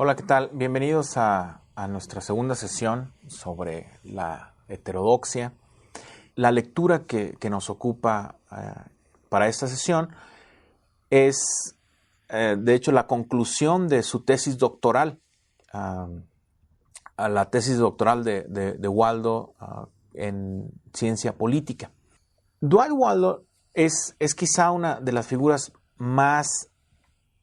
Hola, ¿qué tal? Bienvenidos a nuestra segunda sesión sobre la heterodoxia. La lectura que nos ocupa para esta sesión es, de hecho, la conclusión de su tesis doctoral, a la tesis doctoral de Waldo en ciencia política. Dwight Waldo es quizá una de las figuras más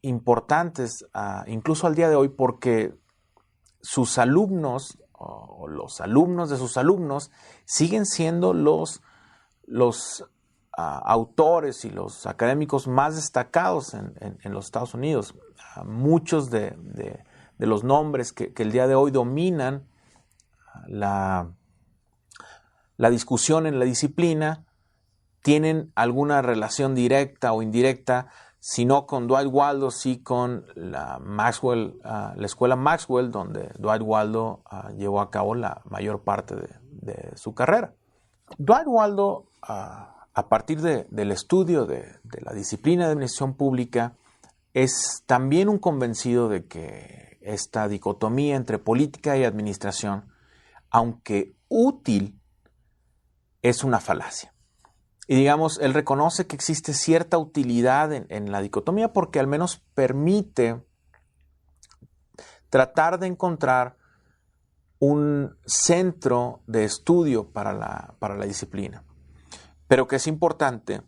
importantes, incluso al día de hoy, porque sus alumnos o los alumnos de sus alumnos siguen siendo los autores y los académicos más destacados en los Estados Unidos. Muchos de los nombres que el día de hoy dominan la discusión en la disciplina tienen alguna relación directa o indirecta, si no con Dwight Waldo, sí con la escuela Maxwell, donde Dwight Waldo llevó a cabo la mayor parte de su carrera. Dwight Waldo, a partir del estudio de la disciplina de administración pública, es también un convencido de que esta dicotomía entre política y administración, aunque útil, es una falacia. Y digamos, él reconoce que existe cierta utilidad en la dicotomía porque al menos permite tratar de encontrar un centro de estudio para la disciplina. Pero que es importante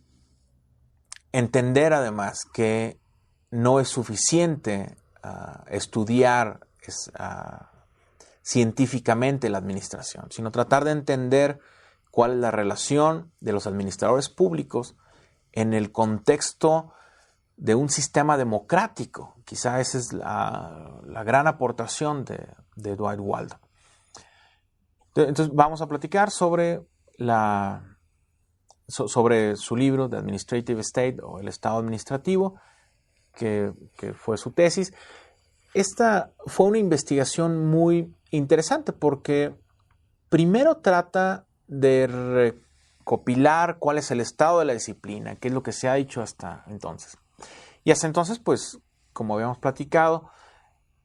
entender además que no es suficiente estudiar científicamente la administración, sino tratar de entender cuál es la relación de los administradores públicos en el contexto de un sistema democrático. Quizá esa es la gran aportación de Dwight Waldo. Entonces vamos a platicar sobre su libro The Administrative State, o el Estado Administrativo, que fue su tesis. Esta fue una investigación muy interesante porque primero trata de recopilar cuál es el estado de la disciplina, qué es lo que se ha dicho hasta entonces. Y hasta entonces, pues, como habíamos platicado,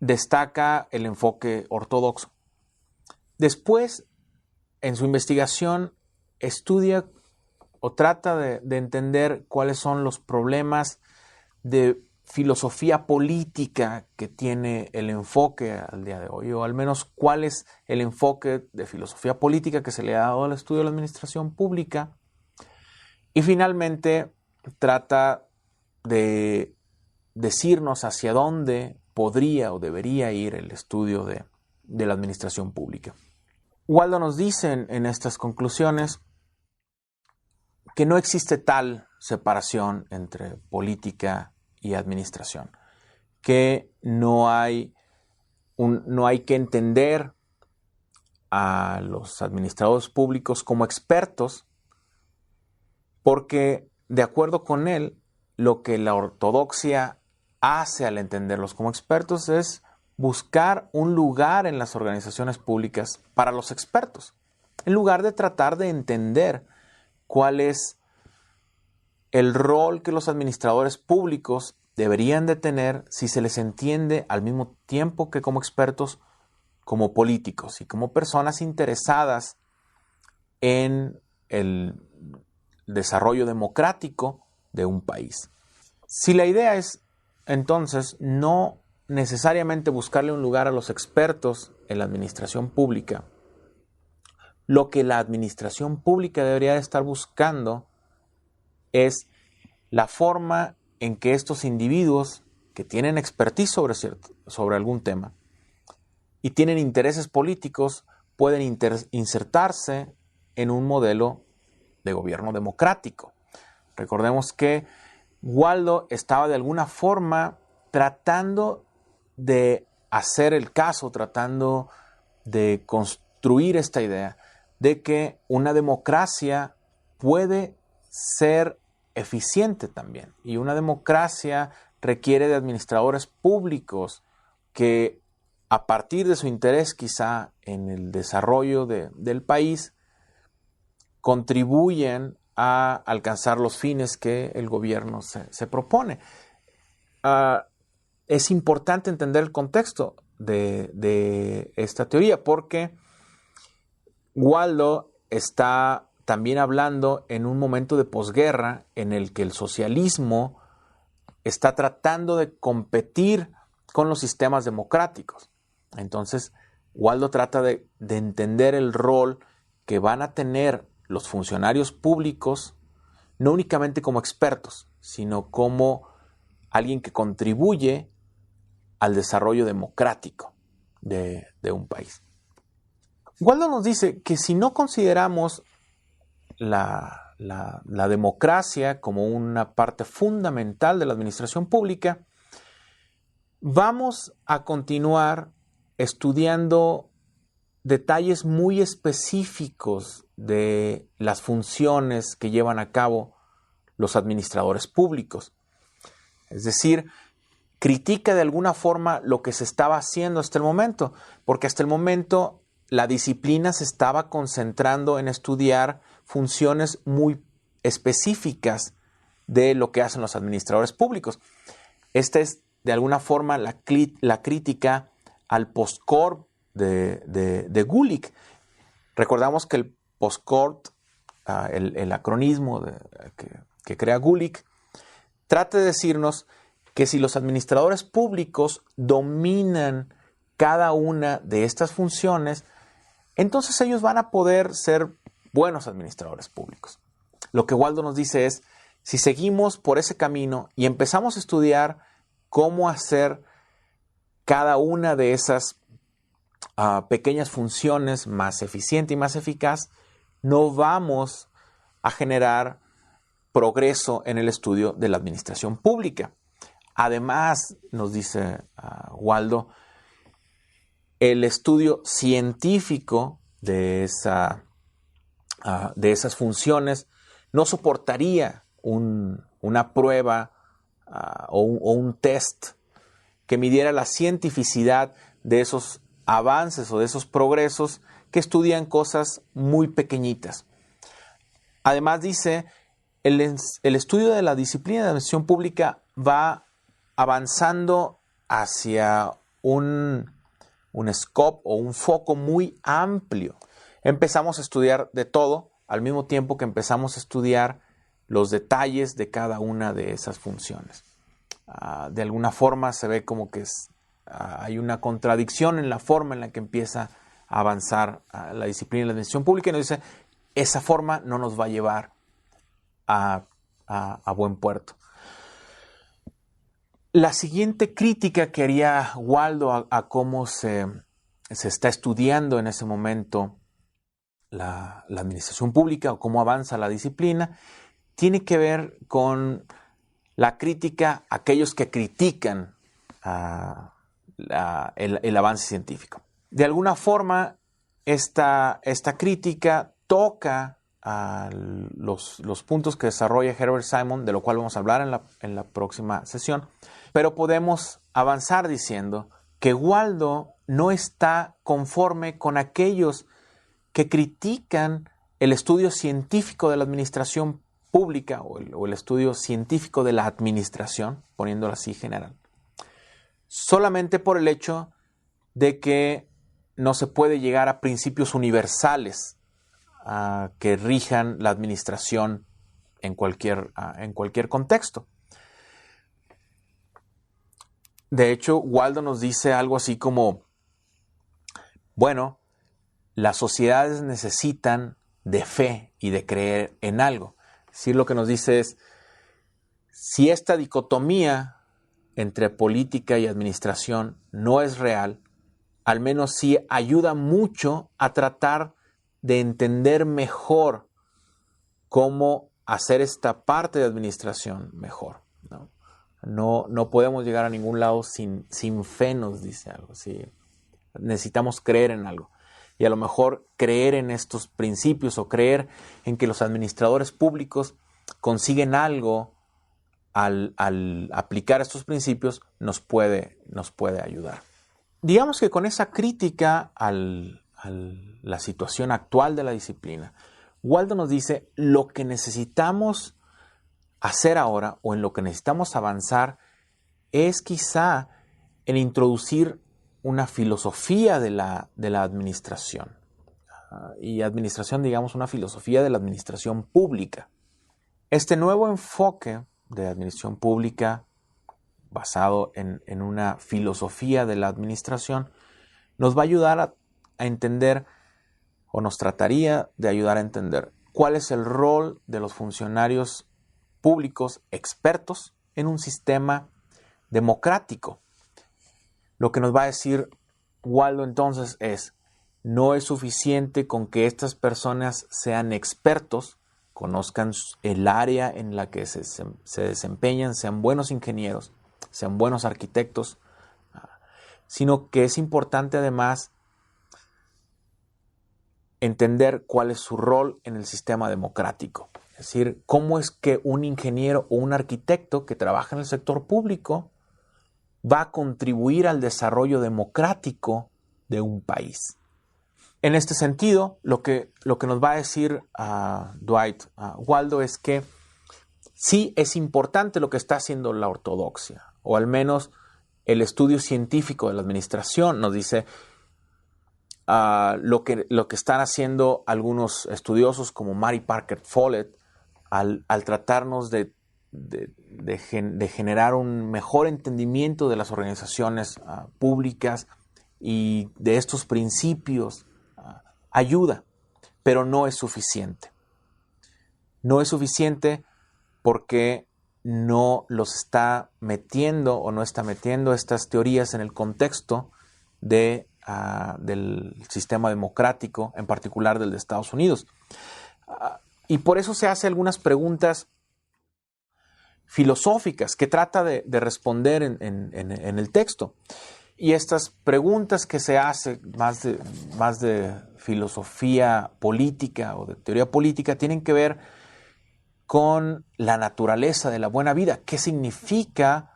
destaca el enfoque ortodoxo. Después, en su investigación, estudia o trata de entender cuáles son los problemas de filosofía política que tiene el enfoque al día de hoy, o al menos cuál es el enfoque de filosofía política que se le ha dado al estudio de la administración pública. Y finalmente trata de decirnos hacia dónde podría o debería ir el estudio de la administración pública. Waldo nos dice en estas conclusiones que no existe tal separación entre política y administración, que no hay que entender a los administradores públicos como expertos, porque de acuerdo con él, lo que la ortodoxia hace al entenderlos como expertos es buscar un lugar en las organizaciones públicas para los expertos, en lugar de tratar de entender cuál es el rol que los administradores públicos deberían de tener si se les entiende al mismo tiempo que como expertos, como políticos y como personas interesadas en el desarrollo democrático de un país. Si la idea es, entonces, no necesariamente buscarle un lugar a los expertos en la administración pública, lo que la administración pública debería de estar buscando es la forma en que estos individuos que tienen expertise sobre algún tema y tienen intereses políticos pueden insertarse en un modelo de gobierno democrático. Recordemos que Waldo estaba de alguna forma tratando de hacer el caso, tratando de construir esta idea de que una democracia puede ser eficiente también. Y una democracia requiere de administradores públicos que, a partir de su interés quizá en el desarrollo del país, contribuyen a alcanzar los fines que el gobierno se propone. Es importante entender el contexto. de esta teoría, porque Waldo está también hablando en un momento de posguerra en el que el socialismo está tratando de competir con los sistemas democráticos. Entonces, Waldo trata de entender el rol que van a tener los funcionarios públicos, no únicamente como expertos, sino como alguien que contribuye al desarrollo democrático de un país. Waldo nos dice que si no consideramos la democracia como una parte fundamental de la administración pública, vamos a continuar estudiando detalles muy específicos de las funciones que llevan a cabo los administradores públicos. Es decir, critica de alguna forma lo que se estaba haciendo hasta el momento, porque hasta el momento la disciplina se estaba concentrando en estudiar funciones muy específicas de lo que hacen los administradores públicos. Esta es de alguna forma la crítica al Post-Corp de Gulick. Recordamos que el Post-Corp, el acronismo que crea Gulick, trata de decirnos que si los administradores públicos dominan cada una de estas funciones, entonces ellos van a poder ser buenos administradores públicos. Lo que Waldo nos dice es, si seguimos por ese camino y empezamos a estudiar cómo hacer cada una de esas pequeñas funciones más eficiente y más eficaz, no vamos a generar progreso en el estudio de la administración pública. Además, nos dice Waldo, el estudio científico de esas funciones no soportaría una prueba o un test que midiera la cientificidad de esos avances o de esos progresos que estudian cosas muy pequeñitas. Además dice, el estudio de la disciplina de administración pública va avanzando hacia un scope o un foco muy amplio. Empezamos a estudiar de todo al mismo tiempo que empezamos a estudiar los detalles de cada una de esas funciones. De alguna forma se ve como que hay una contradicción en la forma en la que empieza a avanzar la disciplina de la administración pública y nos dice, esa forma no nos va a llevar a buen puerto. La siguiente crítica que haría Waldo a cómo se está estudiando en ese momento la administración pública o cómo avanza la disciplina tiene que ver con la crítica a aquellos que critican el avance científico. De alguna forma, esta crítica toca los puntos que desarrolla Herbert Simon, de lo cual vamos a hablar en la próxima sesión, pero podemos avanzar diciendo que Waldo no está conforme con aquellos que critican el estudio científico de la administración pública o el estudio científico de la administración, poniéndolo así general, solamente por el hecho de que no se puede llegar a principios universales que rijan la administración en cualquier contexto. De hecho, Waldo nos dice algo así como, bueno, las sociedades necesitan de fe y de creer en algo. Es decir, lo que nos dice es, si esta dicotomía entre política y administración no es real, al menos sí ayuda mucho a tratar de entender mejor cómo hacer esta parte de administración mejor, ¿no? No podemos llegar a ningún lado sin fe, nos dice algo. ¿Sí? Necesitamos creer en algo. Y a lo mejor creer en estos principios o creer en que los administradores públicos consiguen algo al aplicar estos principios nos puede ayudar. Digamos que con esa crítica a la situación actual de la disciplina, Waldo nos dice lo que necesitamos hacer ahora o en lo que necesitamos avanzar es quizá en introducir una filosofía de la administración. Y administración, digamos, una filosofía de la administración pública. Este nuevo enfoque de administración pública, basado en una filosofía de la administración, nos va a ayudar a entender, o nos trataría de ayudar a entender, cuál es el rol de los funcionarios públicos expertos en un sistema democrático. Lo que nos va a decir Waldo entonces es: no es suficiente con que estas personas sean expertos, conozcan el área en la que se desempeñan, sean buenos ingenieros, sean buenos arquitectos, sino que es importante además entender cuál es su rol en el sistema democrático. Es decir, cómo es que un ingeniero o un arquitecto que trabaja en el sector público va a contribuir al desarrollo democrático de un país. En este sentido, lo que nos va a decir Waldo es que sí es importante lo que está haciendo la ortodoxia, o al menos el estudio científico de la administración nos dice lo que están haciendo algunos estudiosos como Mary Parker Follett al tratarnos de generar un mejor entendimiento de las organizaciones públicas y de estos principios. Ayuda, pero no es suficiente. No es suficiente porque no los está metiendo o no está metiendo estas teorías en el contexto del sistema democrático, en particular del de Estados Unidos. Y por eso se hace algunas preguntas filosóficas que trata de responder en el texto. Y estas preguntas que se hacen más de filosofía política o de teoría política tienen que ver con la naturaleza de la buena vida. ¿Qué significa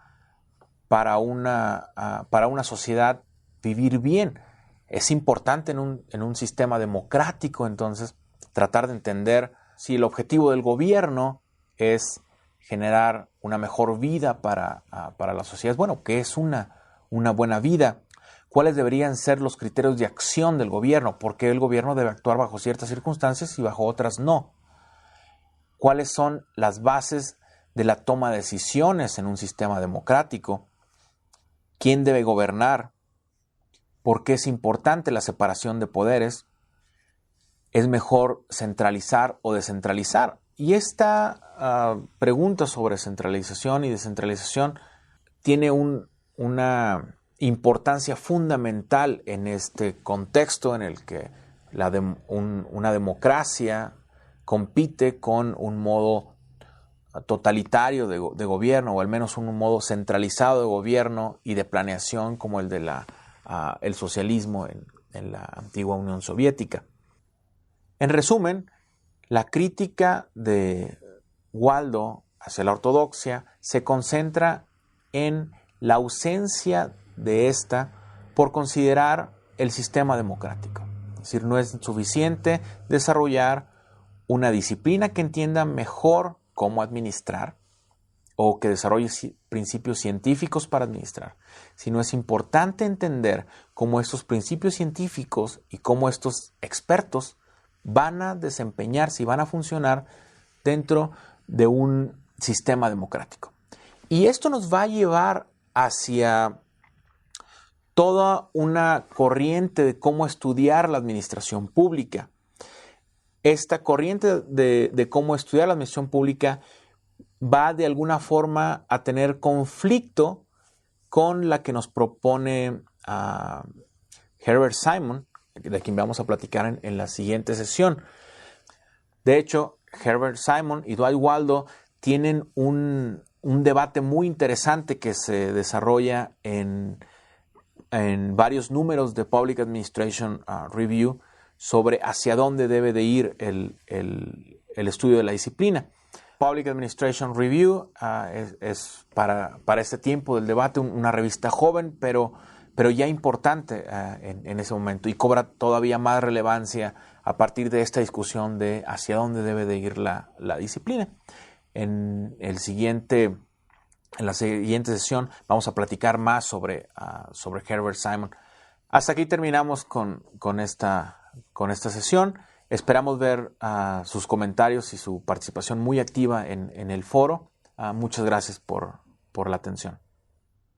para una sociedad vivir bien? Es importante en un sistema democrático, entonces, tratar de entender si el objetivo del gobierno es generar una mejor vida para la sociedad. Bueno, ¿qué es una buena vida? ¿Cuáles deberían ser los criterios de acción del gobierno? ¿Por qué el gobierno debe actuar bajo ciertas circunstancias y bajo otras no? ¿Cuáles son las bases de la toma de decisiones en un sistema democrático? ¿Quién debe gobernar? ¿Por qué es importante la separación de poderes? ¿Es mejor centralizar o descentralizar? Y esta pregunta sobre centralización y descentralización tiene una importancia fundamental en este contexto en el que una democracia compite con un modo totalitario de gobierno, o al menos un modo centralizado de gobierno y de planeación como el de el socialismo en la antigua Unión Soviética. En resumen, la crítica de Waldo hacia la ortodoxia se concentra en la ausencia de esta por considerar el sistema democrático. Es decir, no es suficiente desarrollar una disciplina que entienda mejor cómo administrar o que desarrolle principios científicos para administrar, sino es importante entender cómo estos principios científicos y cómo estos expertos van a desempeñarse y van a funcionar dentro de un sistema democrático. Y esto nos va a llevar hacia toda una corriente de cómo estudiar la administración pública. Esta corriente de cómo estudiar la administración pública va de alguna forma a tener conflicto con la que nos propone Herbert Simon, de quien vamos a platicar en la siguiente sesión. De hecho, Herbert Simon y Dwight Waldo tienen un debate muy interesante que se desarrolla en varios números de Public Administration Review sobre hacia dónde debe de ir el estudio de la disciplina. Public Administration Review es para este tiempo del debate una revista joven, pero ya importante en ese momento, y cobra todavía más relevancia a partir de esta discusión de hacia dónde debe de ir la disciplina. En la siguiente sesión vamos a platicar más sobre Herbert Simon Hasta aquí terminamos con esta sesión. Esperamos ver sus comentarios y su participación muy activa en el foro. Muchas gracias por la atención.